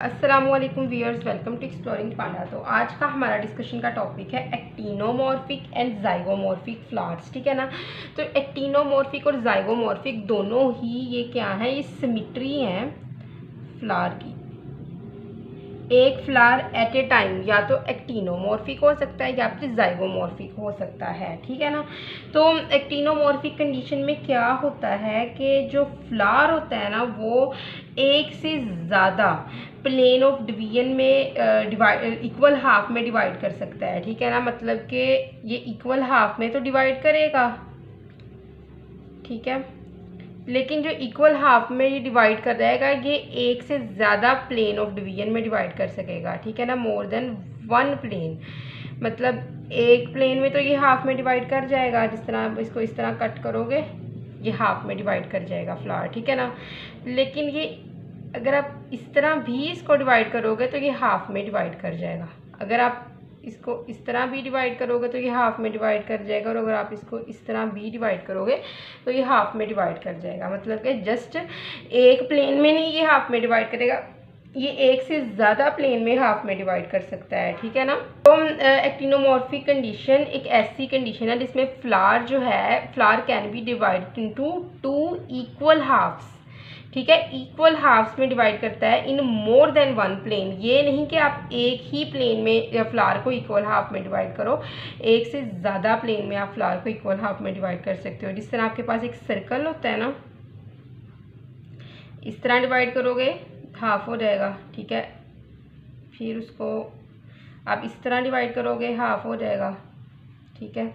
अस्सलामुअलैकुम viewers, welcome to exploring पांडा। तो आज का हमारा डिस्कशन का टॉपिक है एक्टिनोमॉर्फिक एंड जाइगोमॉर्फिक फ्लावर्स। ठीक है ना। तो एक्टिनोमॉर्फिक और जाइगोमॉर्फिक दोनों ही ये क्या है, ये सिमिट्री हैं फ्लावर की। एक फ्लावर एट ए टाइम या तो एक्टिनोमॉर्फिक हो सकता है या फिर जाइगोमॉर्फिक हो सकता है। ठीक है ना। तो एक्टिनोमॉर्फिक कंडीशन में क्या होता है कि जो फ्लावर होता है ना वो एक से ज़्यादा प्लेन ऑफ डिवीजन में डिवाइड इक्वल हाफ में डिवाइड कर सकता है। ठीक है ना। मतलब कि ये इक्वल हाफ में तो डिवाइड करेगा, ठीक है, लेकिन जो इक्वल हाफ में ये डिवाइड कर रहेगा ये एक से ज़्यादा प्लेन ऑफ डिवीजन में डिवाइड कर सकेगा। ठीक है ना। मोर देन वन प्लेन, मतलब एक प्लेन में तो ये हाफ में डिवाइड कर जाएगा, जिस तरह इसको इस तरह कट करोगे ये हाफ में डिवाइड कर जाएगा फ्लावर। ठीक है ना। लेकिन ये अगर आप इस तरह भी इसको डिवाइड करोगे तो ये हाफ में डिवाइड कर जाएगा। अगर आप इसको इस तरह भी डिवाइड करोगे तो ये हाफ में डिवाइड कर जाएगा, और अगर आप इसको इस तरह भी डिवाइड करोगे तो ये हाफ में डिवाइड कर जाएगा। मतलब कि जस्ट एक प्लेन में नहीं ये हाफ में डिवाइड करेगा, ये एक से ज़्यादा प्लेन में हाफ में डिवाइड कर सकता है। ठीक है ना। तो एक्टिनोमॉर्फिक कंडीशन एक ऐसी कंडीशन है जिसमें फ्लावर जो है, flower can be divided into two equal halves. ठीक है, इक्वल हाफ्स में डिवाइड करता है in more than one plane. ये नहीं कि आप एक ही प्लेन में फ्लावर को इक्वल हाफ में डिवाइड करो, एक से ज़्यादा प्लेन में आप फ्लावर को इक्वल हाफ में डिवाइड कर सकते हो। जिस तरह आपके पास एक सर्कल होता है ना, इस तरह डिवाइड करोगे हाफ हो जाएगा। ठीक है, फिर उसको आप इस तरह डिवाइड करोगे हाफ हो जाएगा। ठीक है,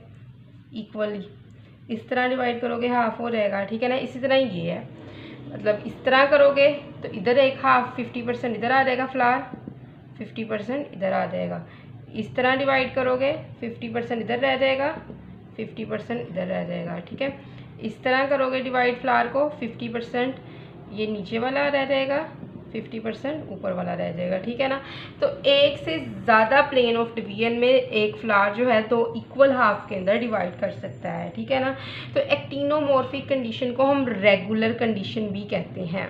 इक्वली इस तरह डिवाइड करोगे हाफ हो जाएगा। ठीक है ना। इसी तरह ये है, मतलब इस तरह करोगे तो इधर एक हाफ 50% इधर आ जाएगा फ्लावर, 50% इधर आ जाएगा। इस तरह डिवाइड करोगे 50% इधर रह जाएगा, 50% इधर रह जाएगा। ठीक है, इस तरह करोगे डिवाइड फ्लावर को, 50% ये नीचे वाला रह जाएगा, 50% ऊपर वाला रह जाएगा। ठीक है ना। तो एक से ज़्यादा प्लेन ऑफ डिवीजन में एक फ्लावर जो है तो इक्वल हाफ के अंदर डिवाइड कर सकता है। ठीक है ना। तो एक्टिनोमॉर्फिक कंडीशन को हम रेगुलर कंडीशन भी कहते हैं।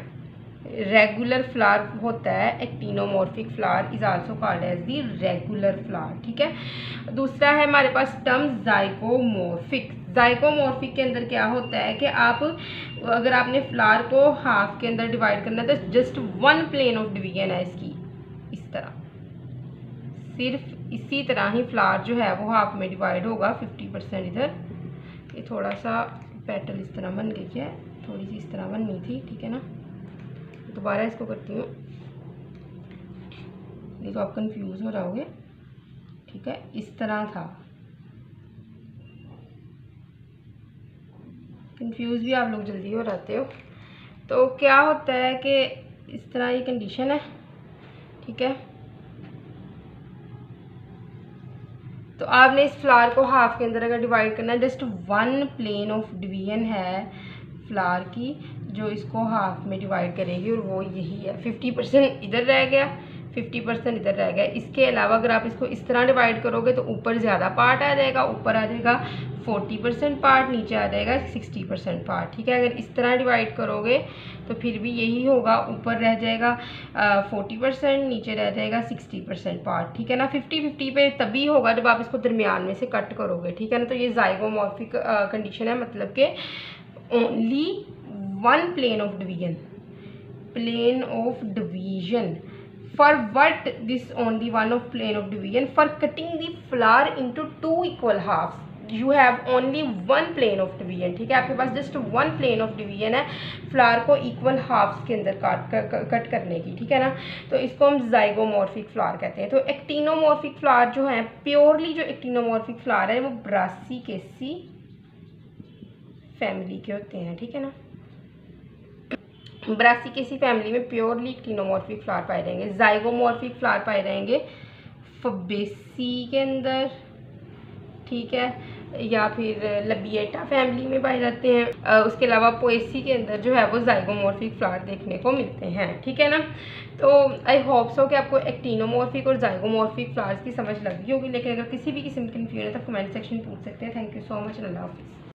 रेगुलर फ्लावर होता है actinomorphic flower is also called as the regular flower. ठीक है। दूसरा है हमारे पास टर्म जाइगोमॉर्फिक। जाइगोमॉर्फिक के अंदर क्या होता है कि आप अगर आपने फ्लावर को हाफ के अंदर डिवाइड करना है तो just one plane of division है इसकी, इस तरह, सिर्फ इसी तरह ही फ्लावर जो है वो हाफ में डिवाइड होगा, 50% इधर। ये थोड़ा सा पेटल इस तरह बन गई है, थोड़ी सी इस तरह बननी थी। ठीक है ना। दोबारा इसको करती हूँ, ये तो आप कंफ्यूज हो जाओगे। ठीक है, इस तरह था, कंफ्यूज भी आप लोग जल्दी हो जाते हो। तो क्या होता है कि इस तरह ये कंडीशन है। ठीक है, तो आपने इस फ्लावर को हाफ के अंदर अगर डिवाइड करना है, just one plane of division है फ्लावर की जो इसको हाफ में डिवाइड करेगी, और वो यही है, 50% इधर रह गया, 50% इधर रह गया। इसके अलावा अगर आप इसको इस तरह डिवाइड करोगे तो ऊपर ज़्यादा पार्ट आ जाएगा, ऊपर आ जाएगा 40% पार्ट, नीचे आ जाएगा 60% पार्ट। ठीक है, अगर इस तरह डिवाइड करोगे तो फिर भी यही होगा, ऊपर रह जाएगा 40%, नीचे रह जाएगा 60% पार्ट। ठीक है ना। 50-50 पे तभी होगा जब आप इसको दरमियान में से कट करोगे। ठीक है ना। तो ये जाइगोमॉर्फिक कंडीशन है, मतलब कि only one plane of division, plane of division for what this only one of plane of division for cutting the flower into two equal halves you have only one plane of division। ठीक है, आपके पास just one plane of division है flower को equal halves के अंदर cut करने की। ठीक है ना। तो इसको हम जाइगोमॉर्फिक फ्लावर कहते हैं। तो एक्टिनोमॉर्फिक फ्लावर जो है, प्योरली जो एक्टिनोमॉर्फिक फ्लावर है वो ब्रासिकेसी फैमिली के होते हैं। ठीक है ना। ब्रासिकेसी फैमिली में प्योरली एक्टिनोमॉर्फिक फ्लावर पाए जाएंगे। जाइगोमॉर्फिक फ्लावर पाए जाएंगे फबेसी के अंदर, ठीक है, या फिर लबिएटा फैमिली में पाए जाते हैं। उसके अलावा पोएसी के अंदर जो है वो जाइगोमॉर्फिक फ्लावर देखने को मिलते हैं। ठीक है ना। तो आई होप सो कि आपको एक्टिनोमॉर्फिक और जाइगोमॉर्फिक फ्लावर्स की समझ लग गई होगी, लेकिन अगर किसी भी किस्म की कन्फ्यूजन है तो कमेंट सेक्शन में पूछ सकते हैं। थैंक यू सो मच, अल्लाह हाफिज़।